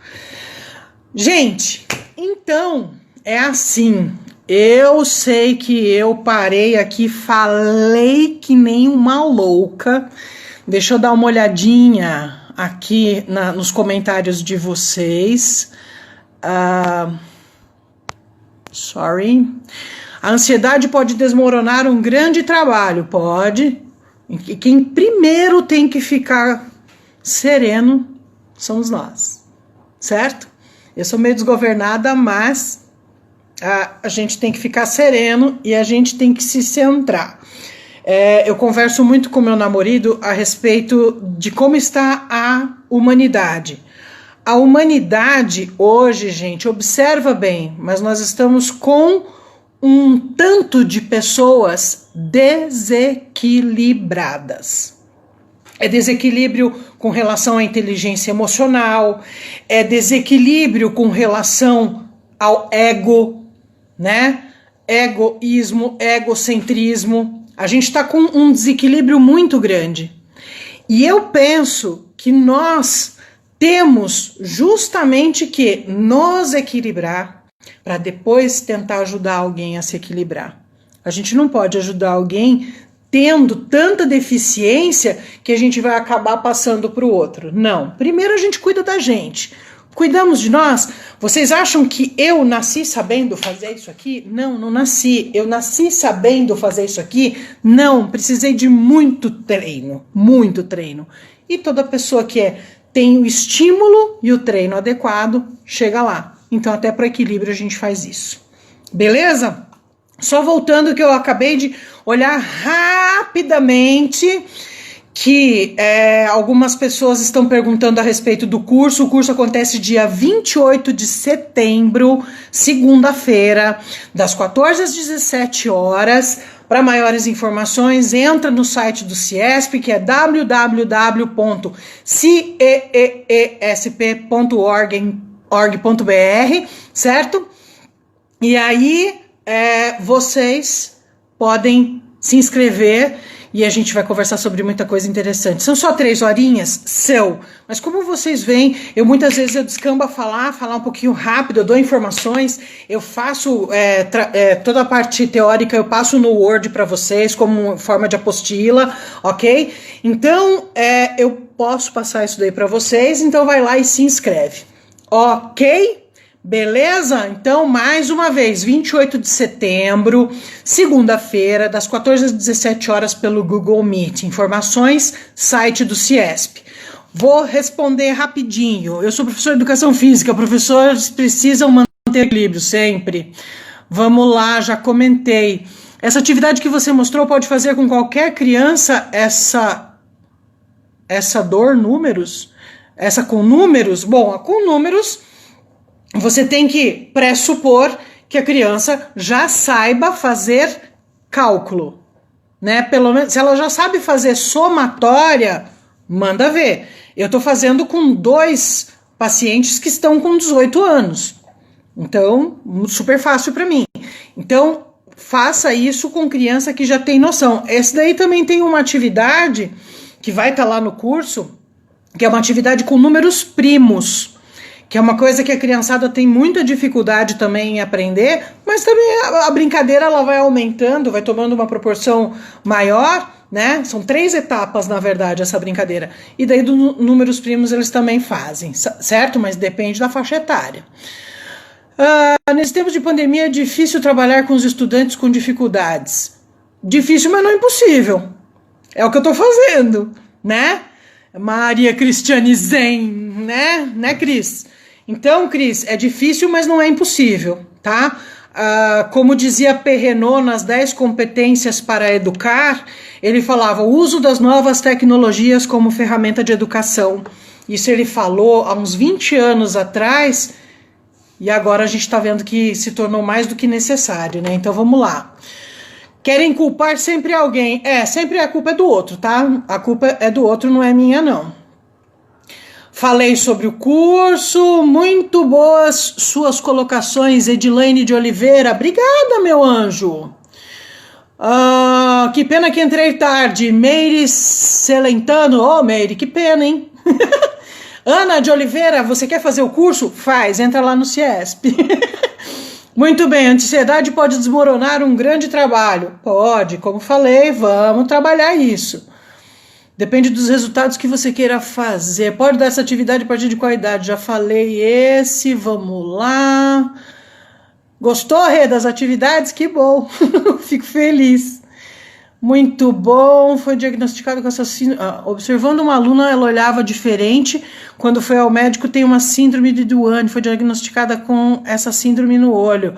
Gente, então, é assim. Eu sei que eu parei aqui, falei que nem uma louca. Deixa eu dar uma olhadinha aqui nos comentários de vocês. Sorry. A ansiedade pode desmoronar um grande trabalho, pode. E quem primeiro tem que ficar sereno somos nós, certo? Eu sou meio desgovernada, mas a gente tem que ficar sereno e a gente tem que se centrar. Eu converso muito com meu namorado a respeito de como está a humanidade. A humanidade hoje, gente, observa bem, mas nós estamos com um tanto de pessoas desequilibradas. É desequilíbrio com relação à inteligência emocional, é desequilíbrio com relação ao ego, né? Egoísmo, egocentrismo. A gente está com um desequilíbrio muito grande. E eu penso que nós temos justamente que nos equilibrar para depois tentar ajudar alguém a se equilibrar. A gente não pode ajudar alguém tendo tanta deficiência que a gente vai acabar passando para o outro. Não. Primeiro a gente cuida da gente. Cuidamos de nós. Vocês acham que eu nasci sabendo fazer isso aqui? Não, não nasci. Eu nasci sabendo fazer isso aqui? Não. Precisei de muito treino. Muito treino. E toda pessoa que tem o estímulo e o treino adequado, chega lá. Então, até para equilíbrio a gente faz isso. Beleza? Só voltando que eu acabei de olhar rapidamente que algumas pessoas estão perguntando a respeito do curso. O curso acontece dia 28 de setembro, segunda-feira, das 14 às 17 horas. Para maiores informações, entra no site do CIESP, que é www.ciesp.org.br, certo? E aí vocês podem se inscrever e a gente vai conversar sobre muita coisa interessante. São só 3 horinhas? São. Mas como vocês veem, muitas vezes eu descambo a falar um pouquinho rápido, eu dou informações, eu faço toda a parte teórica, eu passo no Word para vocês como forma de apostila, ok? Então, eu posso passar isso daí para vocês, então vai lá e se inscreve, ok? Beleza? Então, mais uma vez, 28 de setembro, segunda-feira, das 14 às 17 horas pelo Google Meet. Informações, site do CIESP. Vou responder rapidinho. Eu sou professor de educação física, professores precisam manter equilíbrio sempre. Vamos lá, já comentei. Essa atividade que você mostrou pode fazer com qualquer criança essa dor, números? Essa com números? Bom, com números você tem que pressupor que a criança já saiba fazer cálculo, né? Pelo menos, se ela já sabe fazer somatória, manda ver. Eu estou fazendo com 2 pacientes que estão com 18 anos. Então, super fácil para mim. Então, faça isso com criança que já tem noção. Esse daí também tem uma atividade que vai estar lá no curso, que é uma atividade com números primos, que é uma coisa que a criançada tem muita dificuldade também em aprender, mas também a brincadeira ela vai aumentando, vai tomando uma proporção maior, né? São 3 etapas, na verdade, essa brincadeira. E daí do números primos eles também fazem, certo? Mas depende da faixa etária. Nesse tempo de pandemia é difícil trabalhar com os estudantes com dificuldades. Difícil, mas não impossível. É o que eu tô fazendo, né? Maria Cristiane Zen, né, Cris? Então, Cris, é difícil, mas não é impossível, tá? Como dizia Perrenot nas 10 competências para educar, ele falava o uso das novas tecnologias como ferramenta de educação. Isso ele falou há uns 20 anos atrás, e agora a gente está vendo que se tornou mais do que necessário, né? Então vamos lá. Querem culpar sempre alguém. Sempre a culpa é do outro, tá? A culpa é do outro, não é minha, não. Falei sobre o curso, muito boas suas colocações, Edilaine de Oliveira. Obrigada, meu anjo. Que pena que entrei tarde. Meire Celentano. Meire, que pena, hein? Ana de Oliveira, você quer fazer o curso? Faz, entra lá no Ciesp. Muito bem, a ansiedade pode desmoronar um grande trabalho. Pode, como falei, vamos trabalhar isso. Depende dos resultados que você queira fazer. Pode dar essa atividade a partir de qual idade? Já falei esse, vamos lá. Gostou, Rê, das atividades? Que bom, fico feliz. Muito bom, foi diagnosticado com essa síndrome. Observando uma aluna, ela olhava diferente. Quando foi ao médico, tem uma síndrome de Duane, foi diagnosticada com essa síndrome no olho.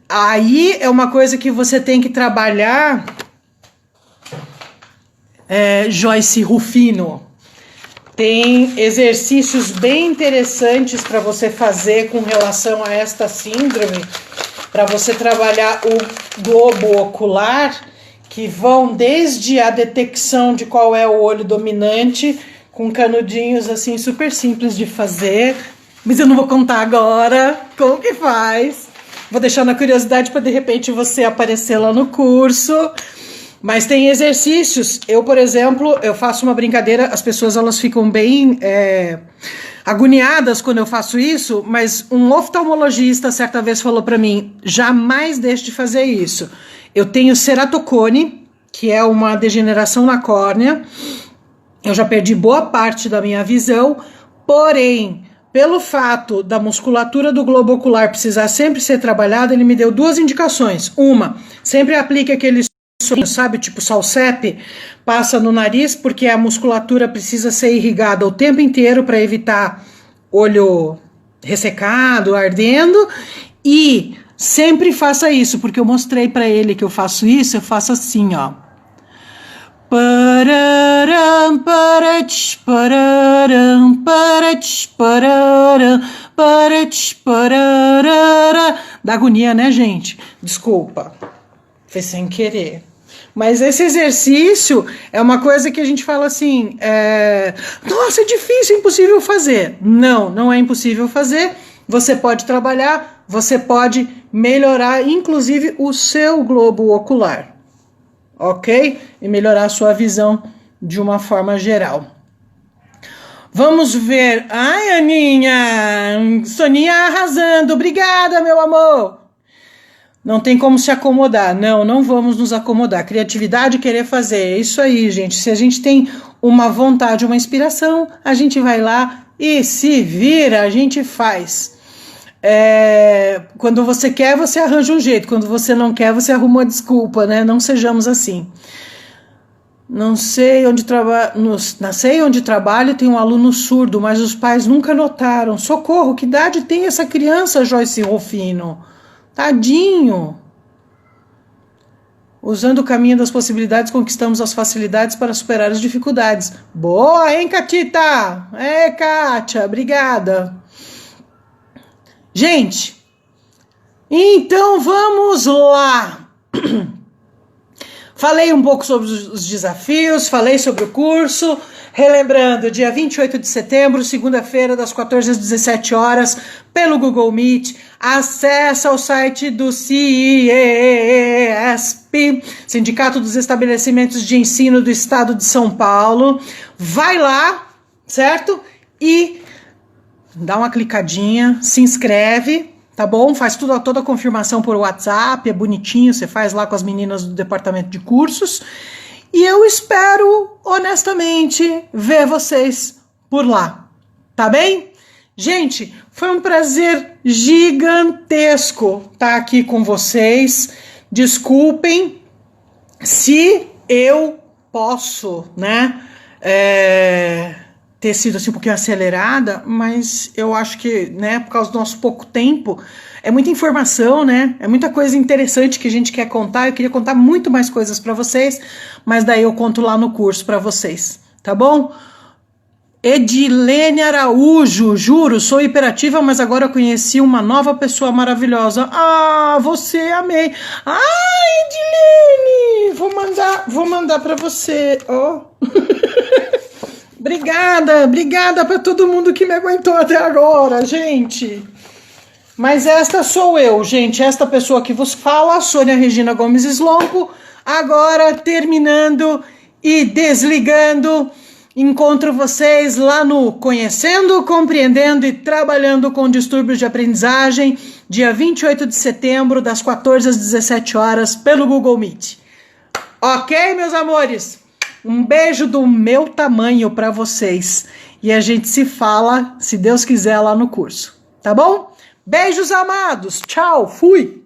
Aí é uma coisa que você tem que trabalhar, Joyce Rufino. Tem exercícios bem interessantes para você fazer com relação a esta síndrome, para você trabalhar o globo ocular, que vão desde a detecção de qual é o olho dominante, com canudinhos assim super simples de fazer, mas eu não vou contar agora como que faz. Vou deixar na curiosidade para de repente você aparecer lá no curso. Mas tem exercícios. Eu, por exemplo, eu faço uma brincadeira, as pessoas elas ficam bem agoniadas quando eu faço isso, mas um oftalmologista certa vez falou para mim, jamais deixe de fazer isso. Eu tenho ceratocone, que é uma degeneração na córnea. Eu já perdi boa parte da minha visão, porém, pelo fato da musculatura do globo ocular precisar sempre ser trabalhada, ele me deu 2 indicações. Uma, sempre aplique aquele sorinho, sabe, tipo Salsep, passa no nariz, porque a musculatura precisa ser irrigada o tempo inteiro para evitar olho ressecado, ardendo, e sempre faça isso, porque eu mostrei para ele que eu faço isso, eu faço assim, ó. Pararam, parach, pararam, parach, pararam, parach, pararara. Dá agonia, né, gente? Desculpa, foi sem querer. Mas esse exercício é uma coisa que a gente fala assim, nossa, é difícil, é impossível fazer. Não, não é impossível fazer. Você pode trabalhar, você pode melhorar, inclusive, o seu globo ocular. Ok? E melhorar a sua visão de uma forma geral. Vamos ver. Ai, Aninha! Soninha arrasando. Obrigada, meu amor! Não tem como se acomodar. Não, não vamos nos acomodar. Criatividade, querer fazer. É isso aí, gente. Se a gente tem uma vontade, uma inspiração, a gente vai lá e se vira, a gente faz. Quando você quer, você arranja um jeito. Quando você não quer, você arruma uma desculpa, né? Não sejamos assim. Não sei onde trabalho, tem um aluno surdo, mas os pais nunca notaram. Socorro, que idade tem essa criança, Joyce Rufino? Tadinho. Usando o caminho das possibilidades, conquistamos as facilidades para superar as dificuldades. Boa, hein, Catita? Kátia, obrigada. Gente, então vamos lá. Falei um pouco sobre os desafios, falei sobre o curso. Relembrando, dia 28 de setembro, segunda-feira, das 14 às 17 horas, pelo Google Meet. Acesse o site do CIESP, Sindicato dos Estabelecimentos de Ensino do Estado de São Paulo. Vai lá, certo? E dá uma clicadinha, se inscreve. Tá bom? Faz toda a confirmação por WhatsApp, é bonitinho, você faz lá com as meninas do departamento de cursos. E eu espero, honestamente, ver vocês por lá. Tá bem? Gente, foi um prazer gigantesco estar aqui com vocês. Desculpem se eu posso, né, ter sido assim um pouquinho acelerada, mas eu acho que, né, por causa do nosso pouco tempo, é muita informação, né, é muita coisa interessante que a gente quer contar. Eu queria contar muito mais coisas para vocês, mas daí eu conto lá no curso para vocês, tá bom? Edilene Araújo, juro, sou hiperativa, mas agora eu conheci uma nova pessoa maravilhosa. Ah, você, amei. Ah, Edilene, vou mandar para você, ó. Oh. Obrigada para todo mundo que me aguentou até agora, gente. Mas esta sou eu, gente, esta pessoa que vos fala, Sônia Regina Gomes Slonco, agora terminando e desligando. Encontro vocês lá no Conhecendo, Compreendendo e Trabalhando com Distúrbios de Aprendizagem, dia 28 de setembro, das 14 às 17 horas, pelo Google Meet. Ok, meus amores? Um beijo do meu tamanho para vocês. E a gente se fala, se Deus quiser, lá no curso. Tá bom? Beijos amados. Tchau. Fui.